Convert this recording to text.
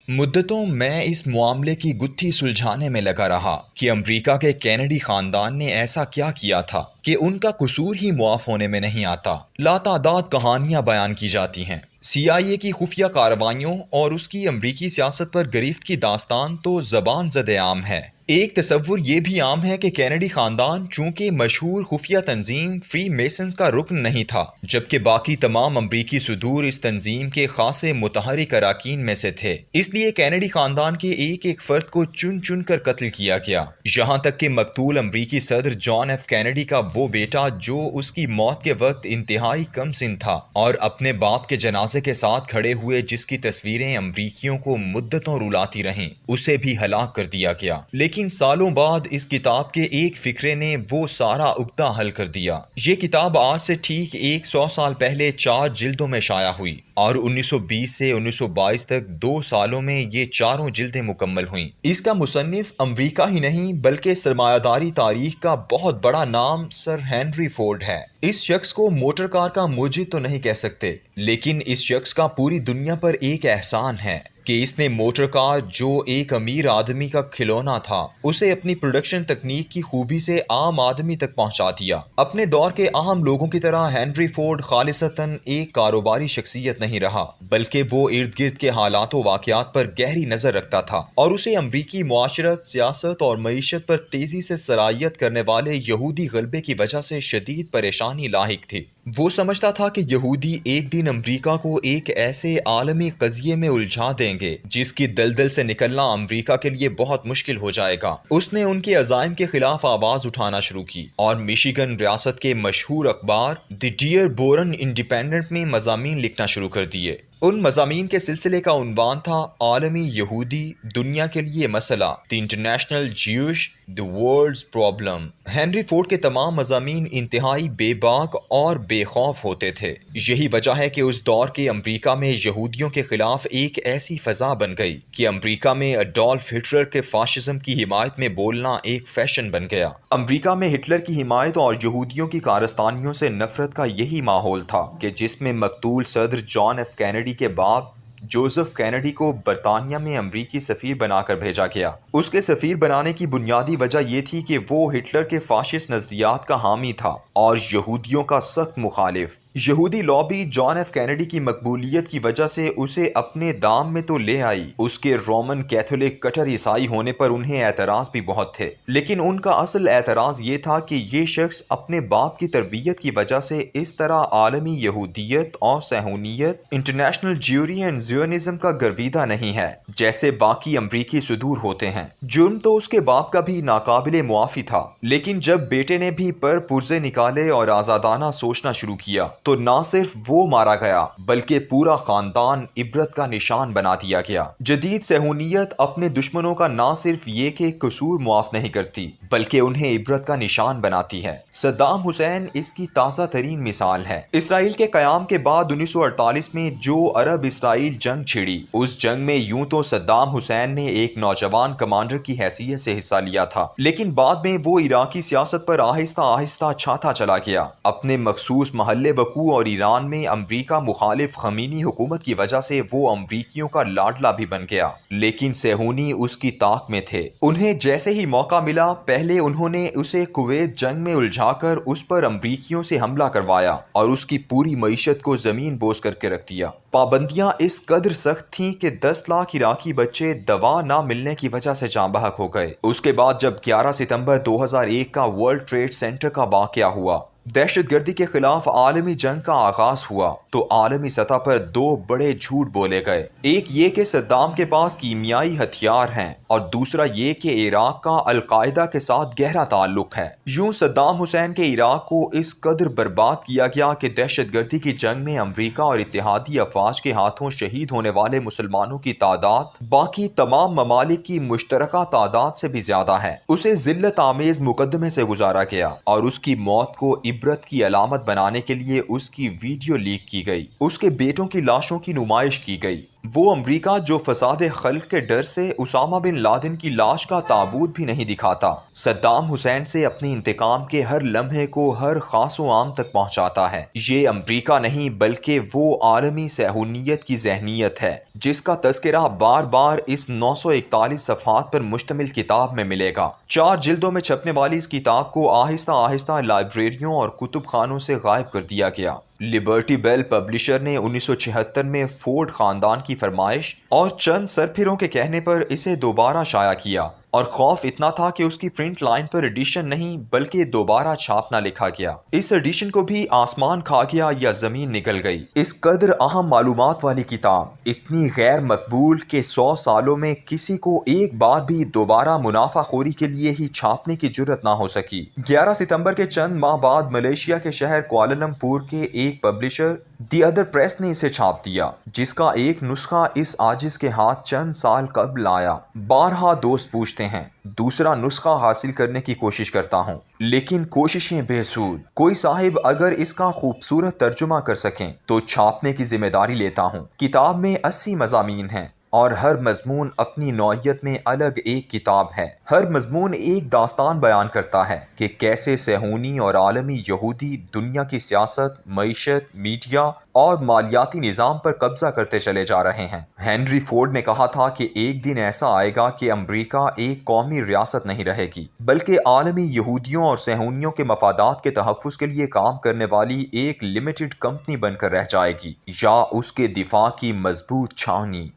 مدتوں میں اس معاملے کی گتھی سلجھانے میں لگا رہا کہ امریکہ کے کینیڈی خاندان نے ایسا کیا کیا تھا کہ ان کا قصور ہی معاف ہونے میں نہیں آتا۔ لاتعداد کہانیاں بیان کی جاتی ہیں۔ CIA کی خفیہ کارروائیوں اور اس کی امریکی سیاست پر گرفت کی داستان تو زبان زد عام ہے۔ ایک تصور یہ بھی عام ہے کہ کینیڈی خاندان چونکہ مشہور خفیہ تنظیم فری میسنز کا رکن نہیں تھا، جبکہ باقی تمام امریکی صدور اس تنظیم کے خاصے متحرک اراکین میں سے تھے، اس لیے کینیڈی خاندان کے ایک ایک فرد کو چن چن کر قتل کیا گیا، یہاں تک کہ مقتول امریکی صدر جان ایف کینیڈی کا وہ بیٹا جو اس کی موت کے وقت انتہائی کم سن تھا اور اپنے باپ کے جنازے کے ساتھ کھڑے ہوئے جس کی تصویریں امریکیوں کو مدتوں رلاتی رہیں، اسے بھی ہلاک کر دیا گیا۔ لیکن سالوں بعد اس کتاب کے ایک فقرے نے وہ سارا عقدہ حل کر دیا۔ یہ کتاب آج سے ٹھیک 100 سال پہلے 4 جلدوں میں شائع ہوئی اور 1920 سے 1922 تک 2 سالوں میں یہ چاروں جلدیں مکمل ہوئیں۔ اس کا مصنف امریکہ ہی نہیں بلکہ سرمایہ داری تاریخ کا بہت بڑا نام سر ہنری فورڈ ہے۔ اس شخص کو موٹر کار کا موجد تو نہیں کہہ سکتے، لیکن اس شخص کا پوری دنیا پر ایک احسان ہے کہ اس نے موٹر کار جو ایک امیر آدمی کا کھلونا تھا اسے اپنی پروڈکشن تکنیک کی خوبی سے عام آدمی تک پہنچا دیا۔ اپنے دور کے اہم لوگوں کی طرح ہنری فورڈ خالصتاً ایک کاروباری شخصیت نہیں رہا، بلکہ وہ ارد گرد کے حالات و واقعات پر گہری نظر رکھتا تھا اور اسے امریکی معاشرت، سیاست اور معیشت پر تیزی سے سرایت کرنے والے یہودی غلبے کی وجہ سے شدید پریشانی لاحق تھی۔ وہ سمجھتا تھا کہ یہودی ایک دن امریکہ کو ایک ایسے عالمی قضیے میں الجھا دیں گے جس کی دلدل سے نکلنا امریکہ کے لیے بہت مشکل ہو جائے گا۔ اس نے ان کے عزائم کے خلاف آواز اٹھانا شروع کی اور میشیگن ریاست کے مشہور اخبار دی ڈیئر بورن انڈیپینڈنٹ میں مضامین لکھنا شروع کر دیے۔ ان مضامین کے سلسلے کا عنوان تھا عالمی یہودی، دنیا کے لیے مسئلہ، the international Jewish, the world's problem. Henry Ford کے تمام مضامین انتہائی بے باک اور بے خوف ہوتے تھے۔ یہی وجہ ہے کہ اس دور کے امریکہ میں یہودیوں کے خلاف ایک ایسی فضا بن گئی کہ امریکہ میں اڈولف ہٹلر کے فاشزم کی حمایت میں بولنا ایک فیشن بن گیا۔ امریکہ میں ہٹلر کی حمایت اور یہودیوں کی کارستانیوں سے نفرت کا یہی ماحول تھا کہ جس میں مقتول صدر جان ایف کینیڈی کے باپ جوزف کینیڈی کو برطانیہ میں امریکی سفیر بنا کر بھیجا گیا۔ اس کے سفیر بنانے کی بنیادی وجہ یہ تھی کہ وہ ہٹلر کے فاشسٹ نظریات کا حامی تھا اور یہودیوں کا سخت مخالف۔ یہودی لابی جان ایف کینیڈی کی مقبولیت کی وجہ سے اسے اپنے دام میں تو لے آئی، اس کے رومن کیتھولک کٹر عیسائی ہونے پر انہیں اعتراض بھی بہت تھے، لیکن ان کا اصل اعتراض یہ تھا کہ یہ شخص اپنے باپ کی تربیت کی وجہ سے اس طرح عالمی یہودیت اور صہیونیت، انٹرنیشنل جیوری اینڈ زیونزم کا گرویدہ نہیں ہے جیسے باقی امریکی صدور ہوتے ہیں۔ جرم تو اس کے باپ کا بھی ناقابل معافی تھا، لیکن جب بیٹے نے بھی پر پرزے نکالے اور آزادانہ سوچنا شروع کیا تو نہ صرف وہ مارا گیا بلکہ پورا خاندان عبرت کا نشان بنا دیا گیا۔ جدید صہیونیت اپنے دشمنوں کا نہ صرف یہ کہ قصور معاف نہیں کرتی بلکہ انہیں عبرت کا نشان بناتی ہے۔ صدام حسین اس کی تازہ ترین مثال ہے۔ اسرائیل کے قیام کے بعد 1948 میں جو عرب اسرائیل جنگ چھڑی، اس جنگ میں یوں تو صدام حسین نے ایک نوجوان کمانڈر کی حیثیت سے حصہ لیا تھا، لیکن بعد میں وہ عراقی سیاست پر آہستہ آہستہ چھاتا چلا گیا۔ اپنے مخصوص محل وقوع اور ایران میں امریکہ مخالف خمینی حکومت کی وجہ سے وہ امریکیوں کا لاڈلا بھی بن گیا، لیکن صہیونی اس کی طاق میں تھے۔ انہیں جیسے ہی موقع ملا پہلے انہوں نے اسے کویت جنگ میں الجھا کر اس پر امریکیوں سے حملہ کروایا اور اس کی پوری معیشت کو زمین بوس کر کے رکھ دیا۔ پابندیاں اس قدر سخت تھیں کہ 10 لاکھ عراقی بچے دوا نہ ملنے کی وجہ سے جاں بحق ہو گئے۔ اس کے بعد جب 11 ستمبر 2001 کا ورلڈ ٹریڈ سینٹر کا واقعہ ہوا، دہشت گردی کے خلاف عالمی جنگ کا آغاز ہوا، تو عالمی سطح پر 2 بڑے جھوٹ بولے گئے۔ ایک یہ کہ صدام کے پاس کیمیائی ہتھیار ہیں اور دوسرا یہ کہ عراق کا القاعدہ کے ساتھ گہرا تعلق ہے۔ یوں صدام حسین کے عراق کو اس قدر برباد کیا گیا کہ دہشت گردی کی جنگ میں امریکہ اور اتحادی افواج کے ہاتھوں شہید ہونے والے مسلمانوں کی تعداد باقی تمام ممالک کی مشترکہ تعداد سے بھی زیادہ ہے۔ اسے ذلت آمیز مقدمے سے گزارا گیا اور اس کی موت کو عبرت کی علامت بنانے کے لیے اس کی ویڈیو لیک کی گئی، اس کے بیٹوں کی لاشوں کی نمائش کی گئی وہ امریکہ جو فساد خلق کے ڈر سے اسامہ بن لادن کی لاش کا تابوت بھی نہیں دکھاتا، صدام حسین سے اپنے انتقام کے ہر لمحے کو ہر خاص و عام تک پہنچاتا ہے۔ یہ امریکہ نہیں بلکہ وہ عالمی صہیونیت کی ذہنیت ہے جس کا تذکرہ بار بار اس 941 صفحات پر مشتمل کتاب میں ملے گا۔ 4 جلدوں میں چھپنے والی اس کتاب کو آہستہ آہستہ لائبریریوں اور کتب خانوں سے غائب کر دیا گیا۔ لبرٹی بیل پبلشر نے 1976 میں فورڈ خاندان کی فرمائش اور چند سرپھروں کے کہنے پر اسے دوبارہ شائع کیا، اور خوف اتنا تھا کہ اس کی پرنٹ لائن پر ایڈیشن نہیں بلکہ دوبارہ چھاپنا لکھا گیا۔ اس ایڈیشن کو بھی آسمان کھا گیا یا زمین نگل گئی۔ اس قدر اہم معلومات والی کتاب اتنی غیر مقبول کہ 100 سالوں میں کسی کو ایک بار بھی دوبارہ منافع خوری کے لیے ہی چھاپنے کی جرت نہ ہو سکی۔ 11 ستمبر کے چند ماہ بعد ملیشیا کے شہر کوالالمپور کے ایک پبلشر دی ادر پریس نے اسے چھاپ دیا، جس کا ایک نسخہ اس عاجز کے ہاتھ چند سال قبل آیا۔ بارہا دوست پوچھتے ہیں، دوسرا نسخہ حاصل کرنے کی کوشش کرتا ہوں، لیکن کوششیں بے سود۔ کوئی صاحب اگر اس کا خوبصورت ترجمہ کر سکیں تو چھاپنے کی ذمہ داری لیتا ہوں۔ کتاب میں 80 مضامین ہیں اور ہر مضمون اپنی نوعیت میں الگ ایک کتاب ہے۔ ہر مضمون ایک داستان بیان کرتا ہے کہ کیسے صہیونی اور عالمی یہودی دنیا کی سیاست، معیشت، میڈیا اور مالیاتی نظام پر قبضہ کرتے چلے جا رہے ہیں۔ ہنری فورڈ نے کہا تھا کہ ایک دن ایسا آئے گا کہ امریکہ ایک قومی ریاست نہیں رہے گی بلکہ عالمی یہودیوں اور صہیونیوں کے مفادات کے تحفظ کے لیے کام کرنے والی ایک لمیٹڈ کمپنی بن کر رہ جائے گی، یا اس کے دفاع کی مضبوط چھاونی۔